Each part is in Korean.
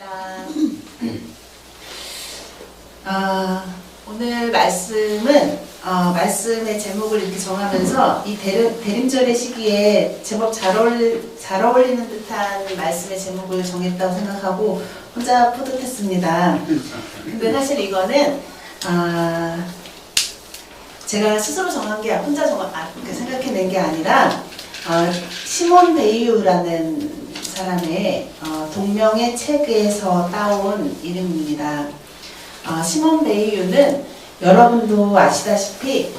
반갑습니다. 오늘 말씀의 제목을 이렇게 정하면서 이 대림절의 시기에 제법 잘 어울리는 듯한 말씀의 제목을 정했다고 생각하고 혼자 뿌듯했습니다. 근데 사실 이거는 제가 스스로 정한 게 혼자 생각해낸 게 아니라 시몬 베이유라는 사람의 동명의 책에서 따온 이름입니다. 시몬 베이유는 여러분도 아시다시피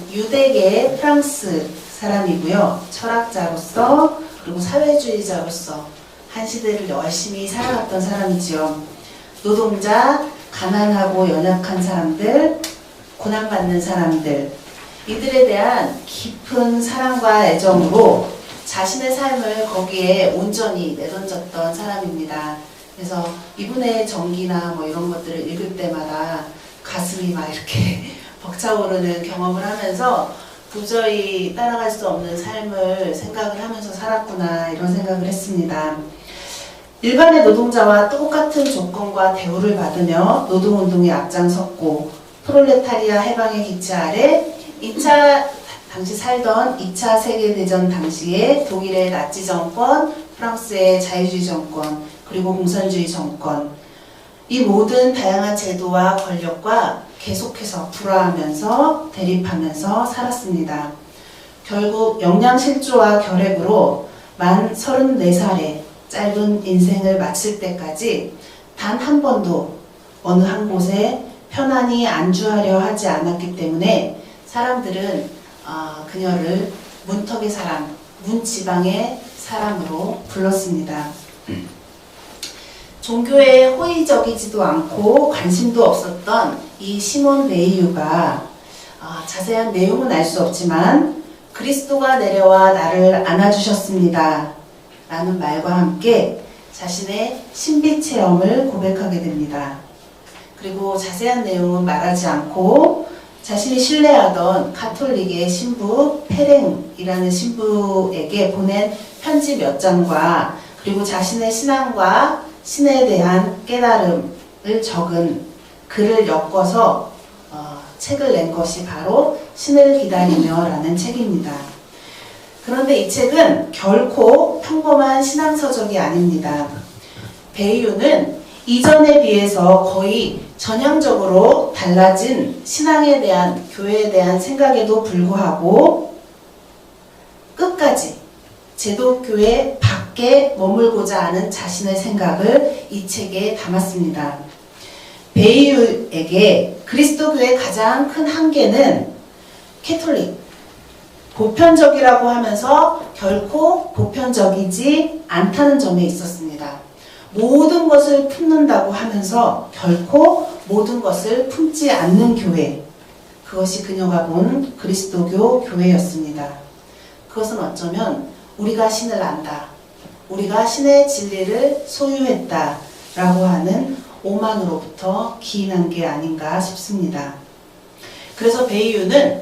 유대계 프랑스 사람이고요. 철학자로서 그리고 사회주의자로서 한 시대를 열심히 살아갔던 사람이지요. 노동자, 가난하고 연약한 사람들, 고난받는 사람들, 이들에 대한 깊은 사랑과 애정으로 자신의 삶을 거기에 온전히 내던졌던 사람입니다. 그래서 이분의 전기나 뭐 이런 것들을 읽을 때마다 가슴이 막 이렇게 벅차오르는 경험을 하면서 도저히 따라갈 수 없는 삶을 생각을 하면서 살았구나 이런 생각을 했습니다. 일반의 노동자와 똑같은 조건과 대우를 받으며 노동운동에 앞장섰고 프롤레타리아 해방의 기치 아래 당시 살던 2차 세계대전 당시에 독일의 나치 정권, 프랑스의 자유주의 정권, 그리고 공산주의 정권, 이 모든 다양한 제도와 권력과 계속해서 불화하면서 대립하면서 살았습니다. 결국 영양실조와 결핵으로 만 34살에 짧은 인생을 마칠 때까지 단 한 번도 어느 한 곳에 편안히 안주하려 하지 않았기 때문에 사람들은 그녀를 문턱의 사람, 문지방의 사람으로 불렀습니다. 종교에 호의적이지도 않고 관심도 없었던 이 시몬 베이유가 자세한 내용은 알 수 없지만 그리스도가 내려와 나를 안아주셨습니다 라는 말과 함께 자신의 신비 체험을 고백하게 됩니다. 그리고 자세한 내용은 말하지 않고 자신이 신뢰하던 가톨릭의 신부 페랭이라는 신부에게 보낸 편지 몇 장과 그리고 자신의 신앙과 신에 대한 깨달음을 적은 글을 엮어서 책을 낸 것이 바로 신을 기다리며 라는 책입니다. 그런데 이 책은 결코 평범한 신앙서적이 아닙니다. 베이유는 이전에 비해서 거의 전향적으로 달라진 신앙에 대한, 교회에 대한 생각에도 불구하고 끝까지 제도교회 밖에 머물고자 하는 자신의 생각을 이 책에 담았습니다. 베이유에게 그리스도교의 가장 큰 한계는 캐톨릭, 보편적이라고 하면서 결코 보편적이지 않다는 점에 있었습니다. 모든 것을 품는다고 하면서 결코 모든 것을 품지 않는 교회, 그것이 그녀가 본 그리스도교 교회였습니다. 그것은 어쩌면 우리가 신을 안다, 우리가 신의 진리를 소유했다 라고 하는 오만으로부터 기인한 게 아닌가 싶습니다. 그래서 베이유는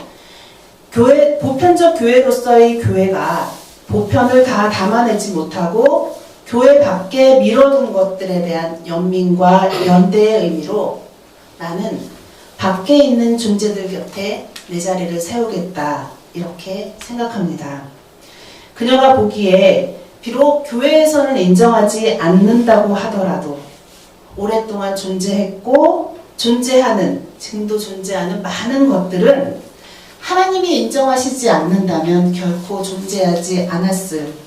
보편적 교회로서의 교회가 보편을 다 담아내지 못하고 교회 밖에 미뤄둔 것들에 대한 연민과 연대의 의미로 나는 밖에 있는 존재들 곁에 내 자리를 세우겠다 이렇게 생각합니다. 그녀가 보기에 비록 교회에서는 인정하지 않는다고 하더라도 오랫동안 존재했고 존재하는, 지금도 존재하는 많은 것들은 하나님이 인정하시지 않는다면 결코 존재하지 않았을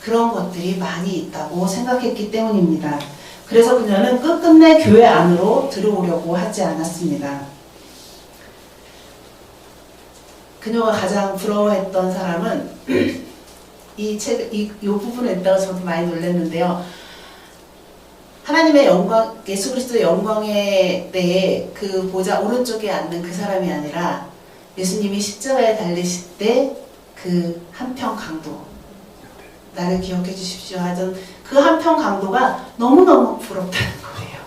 그런 것들이 많이 있다고 생각했기 때문입니다. 그래서 그녀는 끝끝내 교회 안으로 들어오려고 하지 않았습니다. 그녀가 가장 부러워했던 사람은 이 부분을 읽다가 저도 많이 놀랐는데요. 하나님의 영광, 예수 그리스도의 영광에 대해 그 보좌 오른쪽에 앉는 그 사람이 아니라 예수님이 십자가에 달리실 때 그 한평 강도, 나를 기억해 주십시오 하던 그 한평 강도가 너무너무 부럽다는 거예요.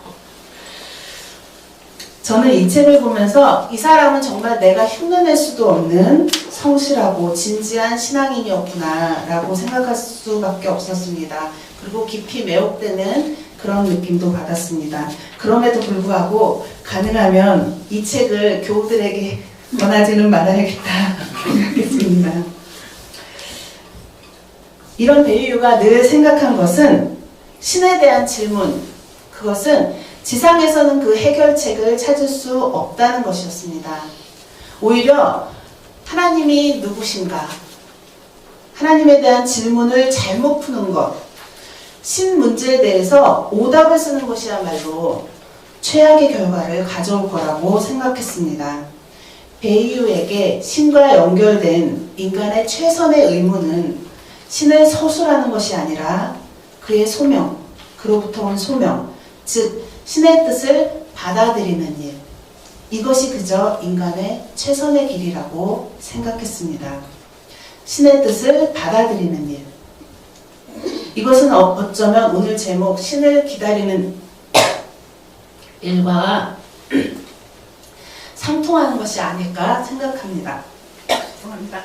저는 이 책을 보면서 이 사람은 정말 내가 흉내낼 수도 없는 성실하고 진지한 신앙인이었구나 라고 생각할 수밖에 없었습니다. 그리고 깊이 매혹되는 그런 느낌도 받았습니다. 그럼에도 불구하고 가능하면 이 책을 교우들에게 권하지는 말아야겠다 생각했습니다. 이런 배유가 늘 생각한 것은 신에 대한 질문, 그것은 지상에서는 그 해결책을 찾을 수 없다는 것이었습니다. 오히려 하나님이 누구신가? 하나님에 대한 질문을 잘못 푸는 것, 신 문제에 대해서 오답을 쓰는 것이야말로 최악의 결과를 가져올 거라고 생각했습니다. 베이유에게 신과 연결된 인간의 최선의 의무는 신을 서술하는 것이 아니라 그의 소명, 그로부터 온 소명, 즉 신의 뜻을 받아들이는 일, 이것이 그저 인간의 최선의 길이라고 생각했습니다. 신의 뜻을 받아들이는 일, 이것은 어쩌면 오늘 제목 신을 기다리는 일과 상통하는 것이 아닐까 생각합니다. 죄송합니다.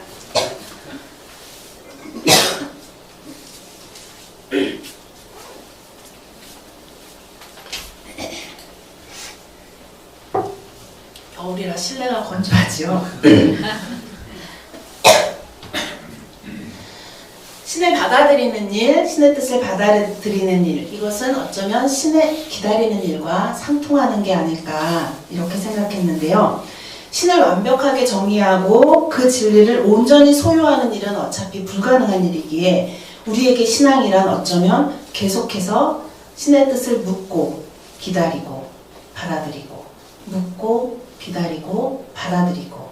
겨울이라 실내가 건조하지요. 신을 받아들이는 일, 신의 뜻을 받아들이는 일, 이것은 어쩌면 신을 기다리는 일과 상통하는 게 아닐까 이렇게 생각했는데요. 신을 완벽하게 정의하고 그 진리를 온전히 소유하는 일은 어차피 불가능한 일이기에 우리에게 신앙이란 어쩌면 계속해서 신의 뜻을 묻고 기다리고 받아들이고 묻고 기다리고 받아들이고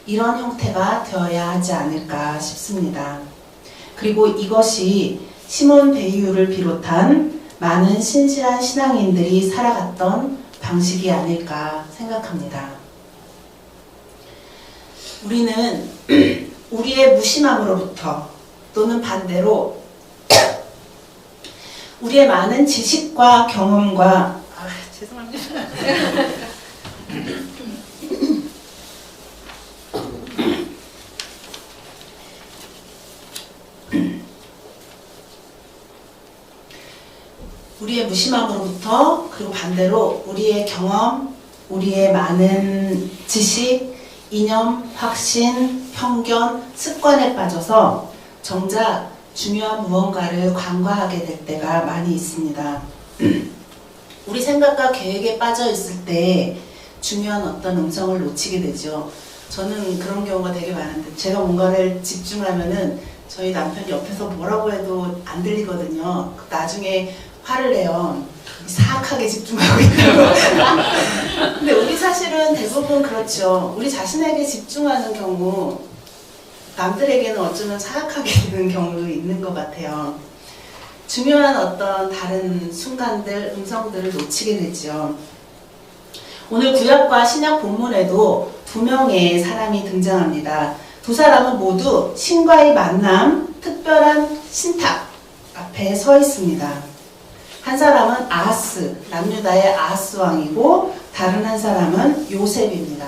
이런 형태가 되어야 하지 않을까 싶습니다. 그리고 이것이 시몬 베이유를 비롯한 많은 신실한 신앙인들이 살아갔던 방식이 아닐까 생각합니다. 우리는 우리의 무심함으로부터 또는 반대로 우리의 많은 지식과 경험과 죄송합니다. 우리의 무심함으로부터 그리고 반대로 우리의 경험, 우리의 많은 지식, 이념, 확신, 편견, 습관에 빠져서 정작 중요한 무언가를 간과하게 될 때가 많이 있습니다. 우리 생각과 계획에 빠져 있을 때 중요한 어떤 음성을 놓치게 되죠. 저는 그런 경우가 되게 많은데 제가 뭔가를 집중하면은 저희 남편이 옆에서 뭐라고 해도 안 들리거든요. 나중에 화를 내요. 사악하게 집중하고 있다고. 근데 우리 사실은 대부분 그렇죠. 우리 자신에게 집중하는 경우 남들에게는 어쩌면 사악하게 되는 경우도 있는 것 같아요. 중요한 어떤 다른 순간들, 음성들을 놓치게 되죠. 오늘 구약과 신약 본문에도 두 명의 사람이 등장합니다. 두 사람은 모두 신과의 만남, 특별한 신탁 앞에 서 있습니다. 한 사람은 아하스, 남유다의 아하스 왕이고 다른 한 사람은 요셉입니다.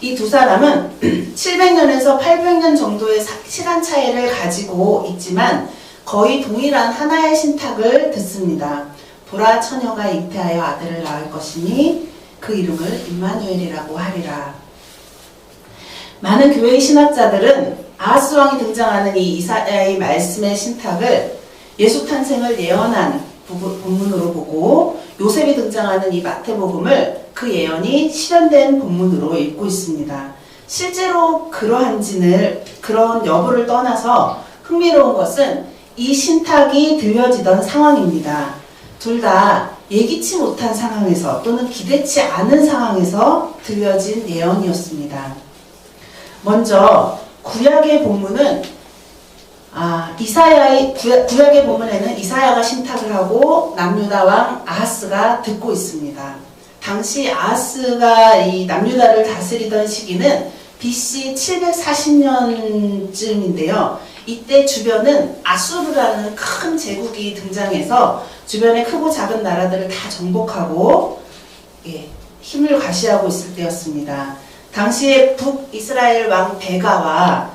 이 두 사람은 700년에서 800년 정도의 시간 차이를 가지고 있지만 거의 동일한 하나의 신탁을 듣습니다. 보라 처녀가 잉태하여 아들을 낳을 것이니 그 이름을 임마누엘이라고 하리라. 많은 교회의 신학자들은 아하스 왕이 등장하는 이 이사야의 말씀의 신탁을 예수 탄생을 예언한 본문으로 보고 요셉이 등장하는 이 마태복음을 그 예언이 실현된 본문으로 읽고 있습니다. 실제로 그런 여부를 떠나서 흥미로운 것은 이 신탁이 들려지던 상황입니다. 둘 다 예기치 못한 상황에서 또는 기대치 않은 상황에서 들려진 예언이었습니다. 먼저 구약의 본문은 구약의 본문에는 이사야가 신탁을 하고 남유다 왕 아하스가 듣고 있습니다. 당시 아하스가 이 남유다를 다스리던 시기는 BC 740년쯤인데요. 이때 주변은 아수르라는 큰 제국이 등장해서 주변의 크고 작은 나라들을 다 정복하고 힘을 과시하고 있을 때였습니다. 당시에 북이스라엘 왕 베가와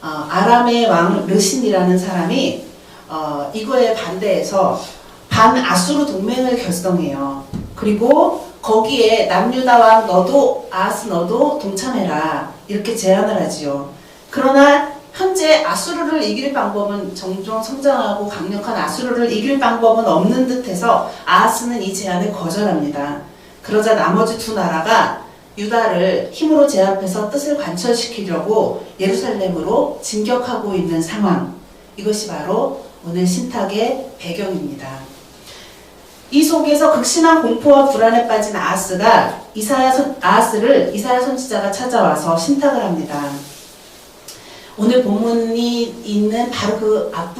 아람의 왕 르신이라는 사람이 이거에 반대해서 반아수르 동맹을 결성해요. 그리고 거기에 남유다 왕 너도 아하스 너도 동참해라 이렇게 제안을 하지요. 그러나 현재 아수르를 이길 방법은 종종 성장하고 강력한 아수르를 이길 방법은 없는 듯해서 아하스는 이 제안을 거절합니다. 그러자 나머지 두 나라가 유다를 힘으로 제압해서 뜻을 관철시키려고 예루살렘으로 진격하고 있는 상황. 이것이 바로 오늘 신탁의 배경입니다. 이 속에서 극심한 공포와 불안에 빠진 아하스를 이사야 선지자가 찾아와서 신탁을 합니다. 오늘 본문이 있는 바로 그 앞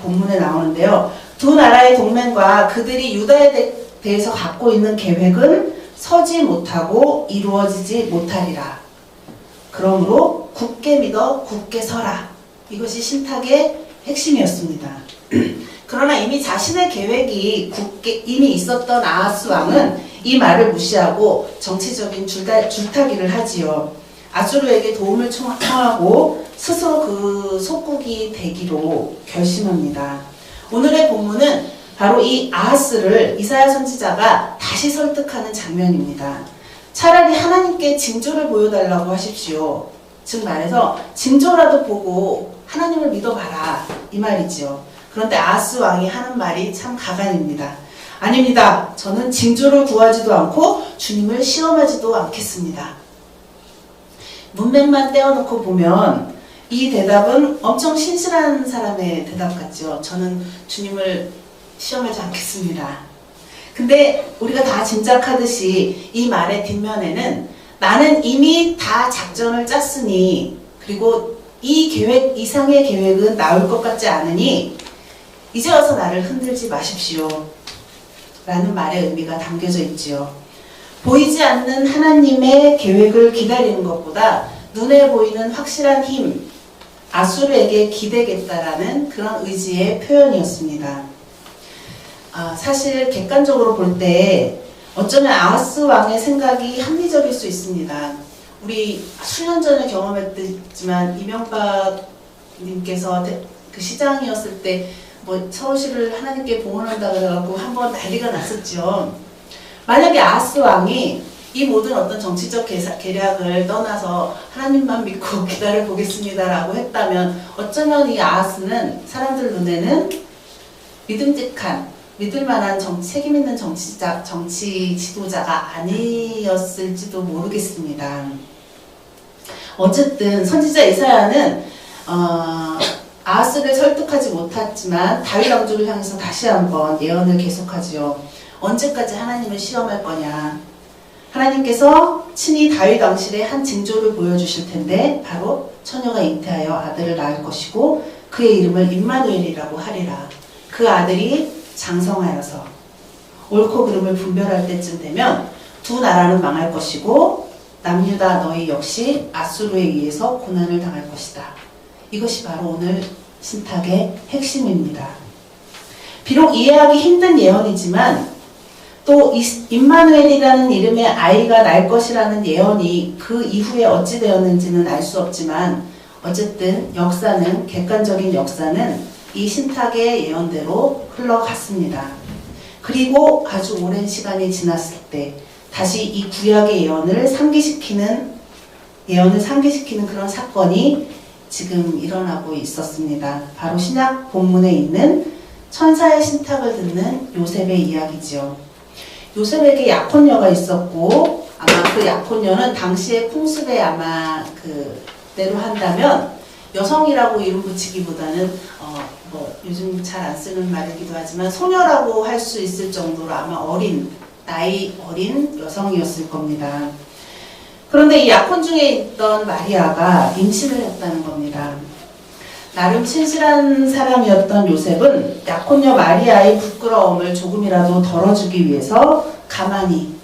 본문에 나오는데요. 두 나라의 동맹과 그들이 유다에 대해서 갖고 있는 계획은 서지 못하고 이루어지지 못하리라. 그러므로 굳게 믿어 굳게 서라. 이것이 신탁의 핵심이었습니다. 그러나 이미 자신의 계획이 굳게 이미 있었던 아하스 왕은 이 말을 무시하고 정치적인 줄타기를 하지요. 아수르에게 도움을 청하고 스스로 그 속국이 되기로 결심합니다. 오늘의 본문은 바로 이 아하스를 이사야 선지자가 다시 설득하는 장면입니다. 차라리 하나님께 징조를 보여달라고 하십시오. 즉 말해서 징조라도 보고 하나님을 믿어봐라 이 말이지요. 그런데 아하스 왕이 하는 말이 참 가관입니다. 아닙니다. 저는 징조를 구하지도 않고 주님을 시험하지도 않겠습니다. 문맥만 떼어놓고 보면 이 대답은 엄청 신실한 사람의 대답 같죠. 저는 주님을 시험하지 않겠습니다. 근데 우리가 다 짐작하듯이 이 말의 뒷면에는 나는 이미 다 작전을 짰으니 그리고 이 계획 이상의 계획은 나올 것 같지 않으니 이제 와서 나를 흔들지 마십시오. 라는 말의 의미가 담겨져 있지요. 보이지 않는 하나님의 계획을 기다리는 것보다 눈에 보이는 확실한 힘, 아수르에게 기대겠다라는 그런 의지의 표현이었습니다. 사실 객관적으로 볼 때 어쩌면 아하스 왕의 생각이 합리적일 수 있습니다. 우리 수년 전에 경험했지만 이명박 님께서 그 시장이었을 때 뭐 서울시를 하나님께 봉헌한다 그래갖고 한번 난리가 났었죠. 만약에 아하스 왕이 이 모든 어떤 정치적 계략을 떠나서 하나님만 믿고 기다려 보겠습니다라고 했다면 어쩌면 이 아하스는 사람들 눈에는 믿음직한 믿을만한 책임 있는 정치 지도자가 아니었을지도 모르겠습니다. 어쨌든 선지자 이사야는 아하스를 설득하지 못했지만 다윗 왕조를 향해서 다시 한번 예언을 계속하지요. 언제까지 하나님을 시험할 거냐. 하나님께서 친히 다윗 왕실에 한 징조를 보여주실 텐데 바로 처녀가 잉태하여 아들을 낳을 것이고 그의 이름을 임마누엘이라고 하리라. 그 아들이 장성하여서 옳고 그름을 분별할 때쯤 되면 두 나라는 망할 것이고 남유다 너희 역시 아수르에 의해서 고난을 당할 것이다. 이것이 바로 오늘 신탁의 핵심입니다. 비록 이해하기 힘든 예언이지만 또 임마누엘이라는 이름의 아이가 날 것이라는 예언이 그 이후에 어찌 되었는지는 알 수 없지만 어쨌든 역사는 객관적인 역사는 이 신탁의 예언대로 흘러갔습니다. 그리고 아주 오랜 시간이 지났을 때 다시 이 구약의 예언을 상기시키는 그런 사건이 지금 일어나고 있었습니다. 바로 신약 본문에 있는 천사의 신탁을 듣는 요셉의 이야기지요. 요셉에게 약혼녀가 있었고 아마 그 약혼녀는 당시의 풍습에 아마 그대로 한다면 여성이라고 이름 붙이기보다는 요즘 잘 안 쓰는 말이기도 하지만 소녀라고 할 수 있을 정도로 아마 나이 어린 여성이었을 겁니다. 그런데 이 약혼 중에 있던 마리아가 임신을 했다는 겁니다. 나름 신실한 사람이었던 요셉은 약혼녀 마리아의 부끄러움을 조금이라도 덜어주기 위해서 가만히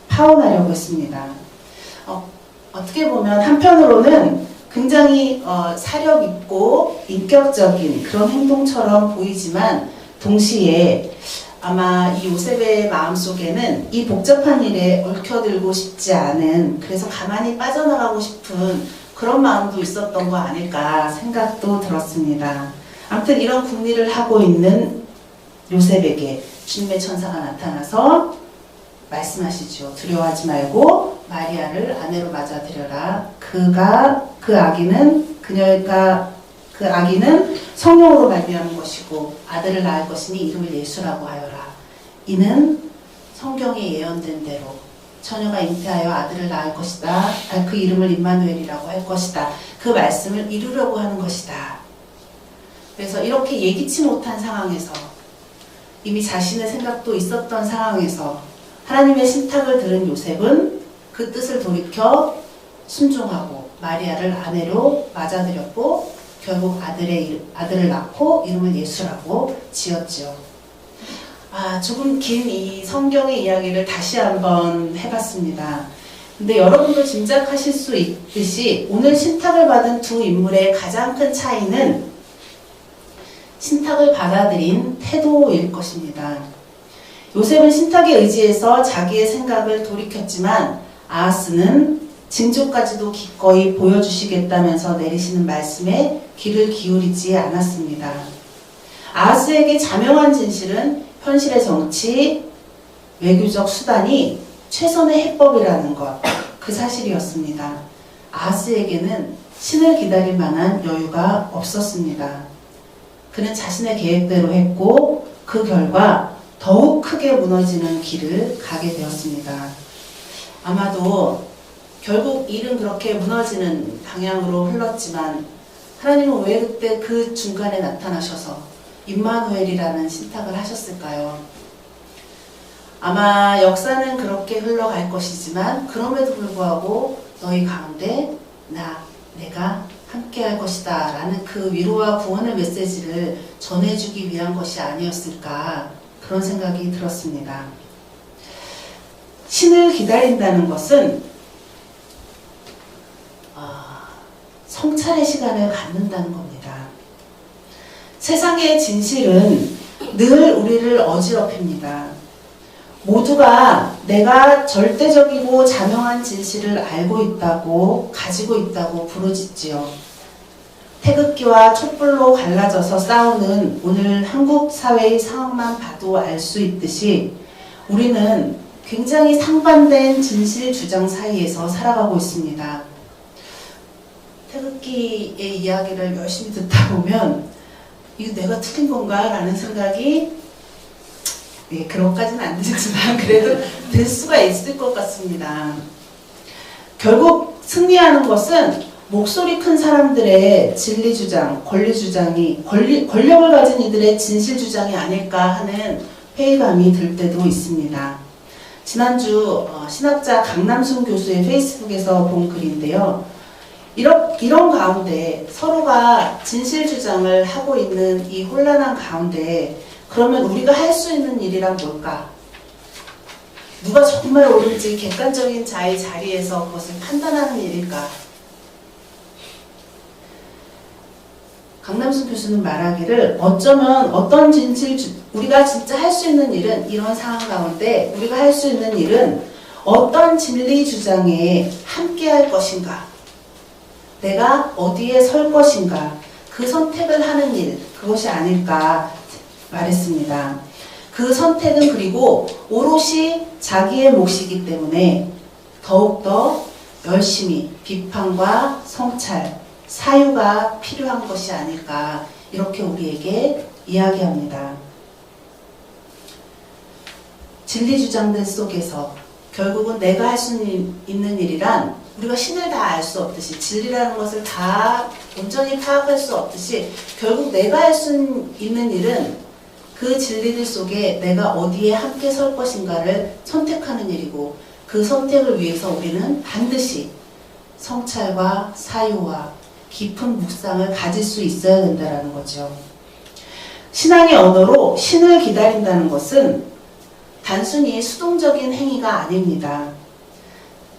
파혼하려고 했습니다. 어떻게 보면 한편으로는 굉장히 사력 있고 인격적인 그런 행동처럼 보이지만 동시에 아마 이 요셉의 마음속에는 이 복잡한 일에 얽혀들고 싶지 않은 그래서 가만히 빠져나가고 싶은 그런 마음도 있었던 거 아닐까 생각도 들었습니다. 아무튼 이런 궁리를 하고 있는 요셉에게 주님의 천사가 나타나서 말씀하시죠. 두려워하지 말고 마리아를 아내로 맞아들여라. 그 아기는 성령으로 말미암은 것이고 아들을 낳을 것이니 이름을 예수라고 하여라. 이는 성경에 예언된 대로 처녀가 잉태하여 아들을 낳을 것이다. 그 이름을 임마누엘이라고 할 것이다. 그 말씀을 이루려고 하는 것이다. 그래서 이렇게 예기치 못한 상황에서 이미 자신의 생각도 있었던 상황에서 하나님의 신탁을 들은 요셉은 그 뜻을 돌이켜 순종하고 마리아를 아내로 맞아들였고 결국 아들을 낳고 이름을 예수라고 지었죠. 조금 긴 이 성경의 이야기를 다시 한번 해봤습니다. 근데 여러분도 짐작하실 수 있듯이 오늘 신탁을 받은 두 인물의 가장 큰 차이는 신탁을 받아들인 태도일 것입니다. 요셉은 신탁에 의지해서 자기의 생각을 돌이켰지만 아하스는 징조까지도 기꺼이 보여주시겠다면서 내리시는 말씀에 귀를 기울이지 않았습니다. 아하스에게 자명한 진실은 현실의 정치, 외교적 수단이 최선의 해법이라는 것, 그 사실이었습니다. 아하스에게는 신을 기다릴 만한 여유가 없었습니다. 그는 자신의 계획대로 했고 그 결과 더욱 크게 무너지는 길을 가게 되었습니다. 아마도 결국 일은 그렇게 무너지는 방향으로 흘렀지만 하나님은 왜 그때 그 중간에 나타나셔서 임마누엘이라는 신탁을 하셨을까요? 아마 역사는 그렇게 흘러갈 것이지만 그럼에도 불구하고 너희 가운데 내가 함께 할 것이다 라는 그 위로와 구원의 메시지를 전해주기 위한 것이 아니었을까 그런 생각이 들었습니다. 신을 기다린다는 것은 성찰의 시간을 갖는다는 겁니다. 세상의 진실은 늘 우리를 어지럽힙니다. 모두가 내가 절대적이고 자명한 진실을 알고 있다고 가지고 있다고 부르짖지요. 태극기와 촛불로 갈라져서 싸우는 오늘 한국 사회의 상황만 봐도 알 수 있듯이 우리는 굉장히 상반된 진실 주장 사이에서 살아가고 있습니다. 태극기의 이야기를 열심히 듣다 보면 이거 내가 틀린 건가? 라는 생각이 그런까지는 안 들지만 그래도 될 수가 있을 것 같습니다. 결국 승리하는 것은 목소리 큰 사람들의 진리 주장, 권력을 가진 이들의 진실 주장이 아닐까 하는 회의감이 들 때도 있습니다. 지난주 신학자 강남순 교수의 페이스북에서 본 글인데요. 이런 가운데 서로가 진실 주장을 하고 있는 이 혼란한 가운데 그러면 우리가 할 수 있는 일이란 뭘까? 누가 정말 옳은지 객관적인 자의 자리에서 그것을 판단하는 일일까? 강남순 교수는 말하기를 어쩌면 우리가 진짜 할 수 있는 일은 이런 상황 가운데 우리가 할 수 있는 일은 어떤 진리 주장에 함께 할 것인가? 내가 어디에 설 것인가? 그 선택을 하는 일, 그것이 아닐까 말했습니다. 그 선택은 그리고 오롯이 자기의 몫이기 때문에 더욱더 열심히 비판과 성찰, 사유가 필요한 것이 아닐까 이렇게 우리에게 이야기합니다. 진리 주장들 속에서 결국은 내가 할 수 있는 일이란 우리가 신을 다 알 수 없듯이 진리라는 것을 다 온전히 파악할 수 없듯이 결국 내가 할 수 있는 일은 그 진리들 속에 내가 어디에 함께 설 것인가를 선택하는 일이고 그 선택을 위해서 우리는 반드시 성찰과 사유와 깊은 묵상을 가질 수 있어야 된다는 거죠. 신앙의 언어로 신을 기다린다는 것은 단순히 수동적인 행위가 아닙니다.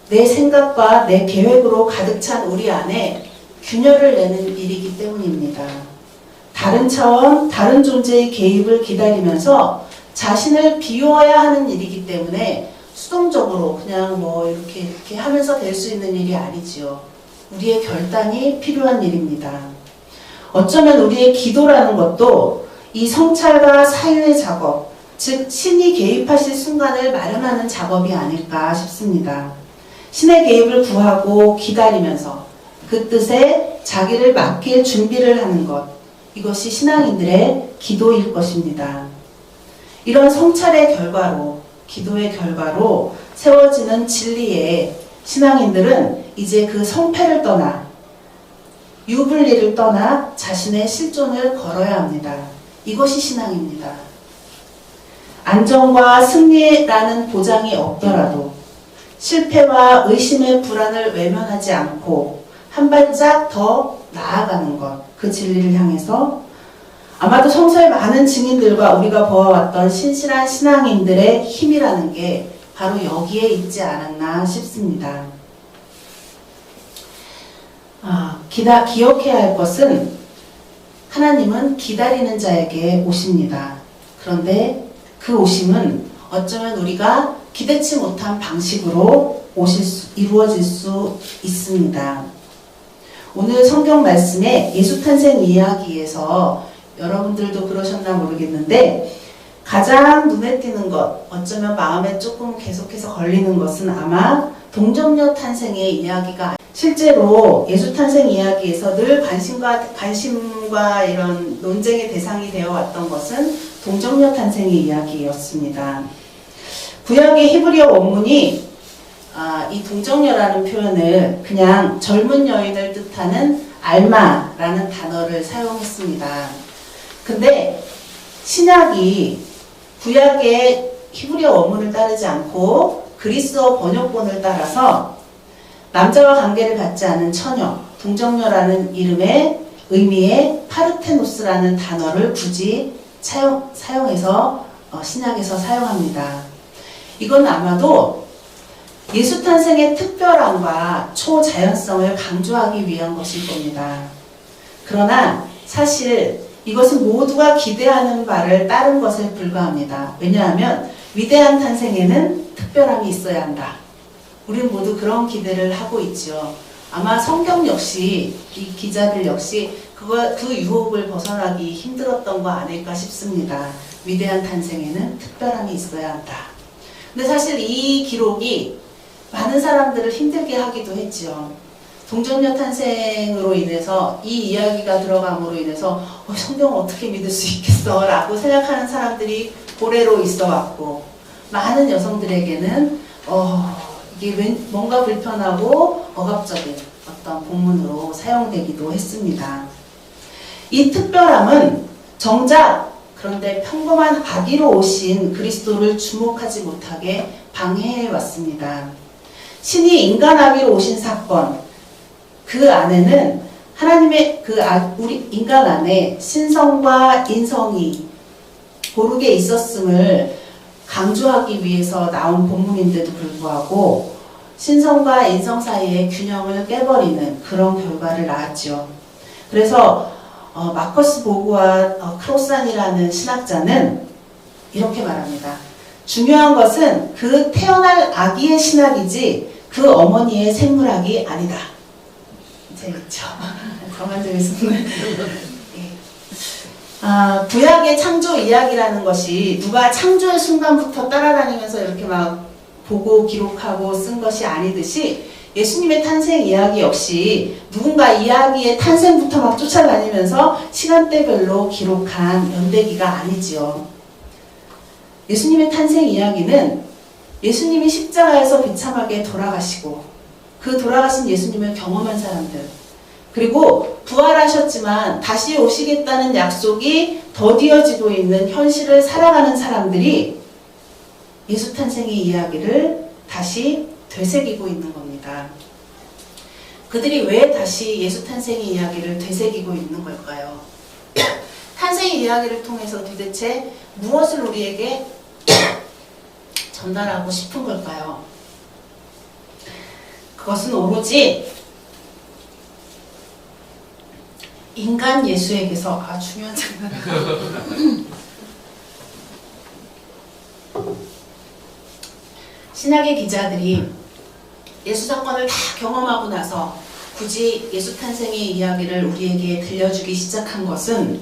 내 생각과 내 계획으로 가득 찬 우리 안에 균열을 내는 일이기 때문입니다. 다른 차원, 다른 존재의 개입을 기다리면서 자신을 비워야 하는 일이기 때문에 수동적으로 그냥 이렇게 하면서 될 수 있는 일이 아니지요. 우리의 결단이 필요한 일입니다. 어쩌면 우리의 기도라는 것도 이 성찰과 사유의 작업, 즉 신이 개입하실 순간을 마련하는 작업이 아닐까 싶습니다. 신의 개입을 구하고 기다리면서 그 뜻에 자기를 맡길 준비를 하는 것, 이것이 신앙인들의 기도일 것입니다. 이런 성찰의 결과로, 기도의 결과로 세워지는 진리에 신앙인들은 이제 그 성패를 떠나, 유불리를 떠나 자신의 실존을 걸어야 합니다. 이것이 신앙입니다. 안정과 승리라는 보장이 없더라도 실패와 의심의 불안을 외면하지 않고 한 발짝 더 나아가는 것, 그 진리를 향해서 아마도 성서의 많은 증인들과 우리가 보아왔던 신실한 신앙인들의 힘이라는 게 바로 여기에 있지 않았나 싶습니다. 기억해야 할 것은 하나님은 기다리는 자에게 오십니다. 그런데 그 오심은 어쩌면 우리가 기대치 못한 방식으로 이루어질 수 있습니다. 오늘 성경 말씀에 예수 탄생 이야기에서 여러분들도 그러셨나 모르겠는데 가장 눈에 띄는 것, 어쩌면 마음에 조금 계속해서 걸리는 것은 아마 동정녀 탄생의 이야기가 실제로 예수 탄생 이야기에서 늘 관심과 이런 논쟁의 대상이 되어 왔던 것은 동정녀 탄생의 이야기였습니다. 구약의 히브리어 원문이 이 동정녀라는 표현을 그냥 젊은 여인을 뜻하는 알마라는 단어를 사용했습니다. 근데 신약이 구약의 히브리어 원문을 따르지 않고 그리스어 번역본을 따라서 남자와 관계를 갖지 않은 처녀, 동정녀라는 이름의 의미의 파르테노스라는 단어를 굳이 사용해서 신약에서 사용합니다. 이건 아마도 예수 탄생의 특별함과 초자연성을 강조하기 위한 것일 겁니다. 그러나 사실 이것은 모두가 기대하는 바를 따른 것에 불과합니다. 왜냐하면 위대한 탄생에는 특별함이 있어야 한다. 우리는 모두 그런 기대를 하고 있죠. 아마 성경 역시 이 기자들 역시 그 유혹을 벗어나기 힘들었던 거 아닐까 싶습니다. 위대한 탄생에는 특별함이 있어야 한다. 근데 사실 이 기록이 많은 사람들을 힘들게 하기도 했죠. 동정녀 탄생으로 인해서 이 이야기가 들어감으로 인해서 성경을 어떻게 믿을 수 있겠어 라고 생각하는 사람들이 고래로 있어 왔고 많은 여성들에게는 이게 뭔가 불편하고 억압적인 어떤 본문으로 사용되기도 했습니다. 이 특별함은 정작 그런데 평범한 아기로 오신 그리스도를 주목하지 못하게 방해해 왔습니다. 신이 인간 아기로 오신 사건, 그 안에는 하나님의 우리 인간 안에 신성과 인성이 고르게 있었음을 강조하기 위해서 나온 본문인데도 불구하고 신성과 인성 사이의 균형을 깨버리는 그런 결과를 낳았죠. 그래서 마커스 보그와 크로산이라는 신학자는 이렇게 말합니다. 중요한 것은 그 태어날 아기의 신학이지 그 어머니의 생물학이 아니다. 재밌죠? 저만 재밌었네. 구약의 창조 이야기라는 것이 누가 창조의 순간부터 따라다니면서 이렇게 막 보고 기록하고 쓴 것이 아니듯이 예수님의 탄생 이야기 역시 누군가 이야기의 탄생부터 막 쫓아다니면서 시간대별로 기록한 연대기가 아니지요. 예수님의 탄생 이야기는 예수님이 십자가에서 비참하게 돌아가시고 그 돌아가신 예수님을 경험한 사람들, 그리고 부활하셨지만 다시 오시겠다는 약속이 더디어지고 있는 현실을 살아가는 사람들이 예수 탄생의 이야기를 다시 되새기고 있는 겁니다. 그들이 왜 다시 예수 탄생의 이야기를 되새기고 있는 걸까요? 탄생의 이야기를 통해서 도대체 무엇을 우리에게 전달하고 싶은 걸까요? 그것은 오로지 인간 예수에게서 중요한 장면. 신약의 기자들이 예수 사건을 다 경험하고 나서 굳이 예수 탄생의 이야기를 우리에게 들려주기 시작한 것은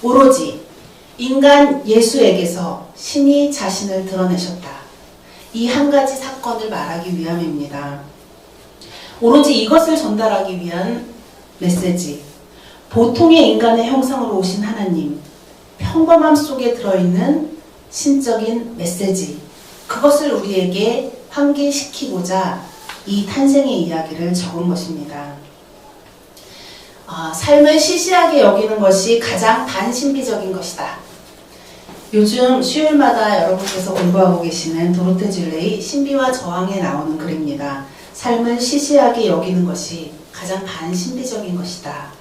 오로지 인간 예수에게서 신이 자신을 드러내셨다. 이 한 가지 사건을 말하기 위함입니다. 오로지 이것을 전달하기 위한 메시지. 보통의 인간의 형상으로 오신 하나님, 평범함 속에 들어있는 신적인 메시지. 그것을 우리에게 환기시키고자 이 탄생의 이야기를 적은 것입니다. 삶을 시시하게 여기는 것이 가장 반신비적인 것이다. 요즘 수요일마다 여러분께서 공부하고 계시는 도로테 줄레의 신비와 저항에 나오는 글입니다. 삶을 시시하게 여기는 것이 가장 반신비적인 것이다.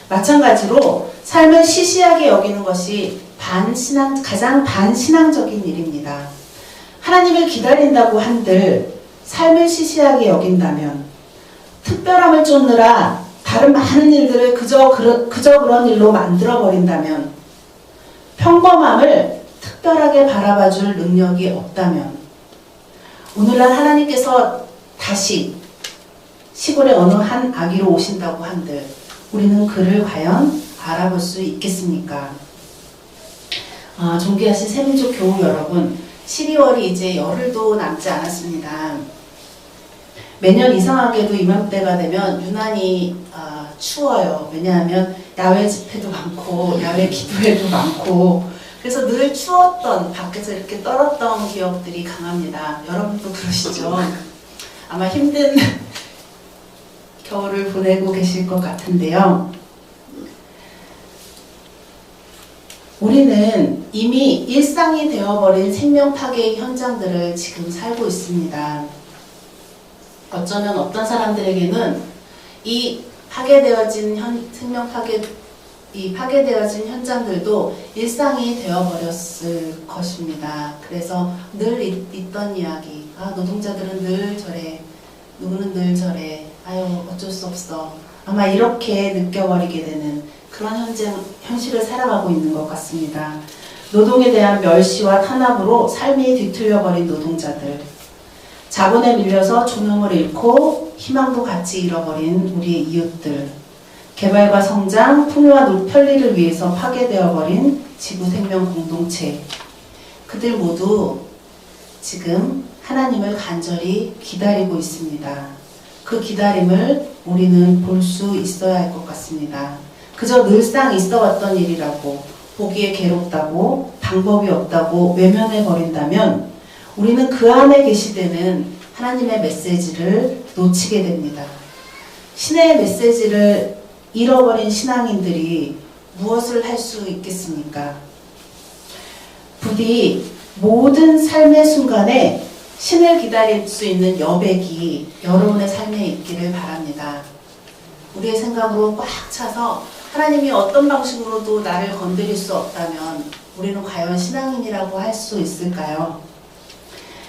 마찬가지로 삶을 시시하게 여기는 것이 가장 반신앙적인 일입니다. 하나님을 기다린다고 한들 삶을 시시하게 여긴다면, 특별함을 쫓느라 다른 많은 일들을 그저 그런 일로 만들어버린다면, 평범함을 특별하게 바라봐줄 능력이 없다면, 오늘날 하나님께서 다시 시골의 어느 한 아기로 오신다고 한들 우리는 그를 과연 알아볼 수 있겠습니까? 존귀하신 새민족 교우 여러분, 12월이 이제 열흘도 남지 않았습니다. 매년 이상하게도 이맘때가 되면 유난히 추워요. 왜냐하면 야외 집회도 많고 야외 기도회도 많고, 그래서 늘 추웠던, 밖에서 이렇게 떨었던 기억들이 강합니다. 여러분도 그러시죠? 아마 힘든 겨울을 보내고 계실 것 같은데요. 우리는 이미 일상이 되어버린 생명 파괴의 현장들을 지금 살고 있습니다. 어쩌면 어떤 사람들에게는 이 파괴되어진 파괴되어진 현장들도 일상이 되어버렸을 것입니다. 그래서 늘 있던 이야기, 노동자들은 늘 저래, 누구는 늘 저래, 아유 어쩔 수 없어, 아마 이렇게 느껴버리게 되는 그런 현실을 살아가고 있는 것 같습니다. 노동에 대한 멸시와 탄압으로 삶이 뒤틀려버린 노동자들, 자본에 밀려서 존엄을 잃고 희망도 같이 잃어버린 우리의 이웃들, 개발과 성장, 풍요와 편리를 위해서 파괴되어버린 지구생명 공동체, 그들 모두 지금 하나님을 간절히 기다리고 있습니다. 그 기다림을 우리는 볼 수 있어야 할 것 같습니다. 그저 늘상 있어왔던 일이라고, 보기에 괴롭다고, 방법이 없다고 외면해버린다면 우리는 그 안에 계시되는 하나님의 메시지를 놓치게 됩니다. 신의 메시지를 잃어버린 신앙인들이 무엇을 할 수 있겠습니까? 부디 모든 삶의 순간에 신을 기다릴 수 있는 여백이 여러분의 삶에 있기를 바랍니다. 우리의 생각으로 꽉 차서 하나님이 어떤 방식으로도 나를 건드릴 수 없다면 우리는 과연 신앙인이라고 할 수 있을까요?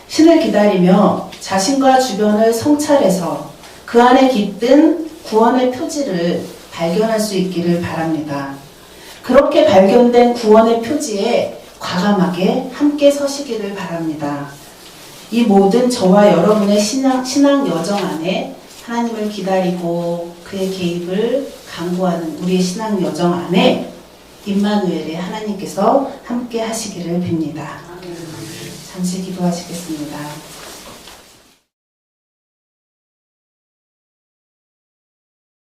신을 기다리며 자신과 주변을 성찰해서 그 안에 깃든 구원의 표지를 발견할 수 있기를 바랍니다. 그렇게 발견된 구원의 표지에 과감하게 함께 서시기를 바랍니다. 이 모든 저와 여러분의 신앙 여정 안에 하나님을 기다리고 그의 개입을 간구하는 우리의 신앙 여정 안에 임마누엘의 하나님께서 함께 하시기를 빕니다. 잠시 기도하시겠습니다.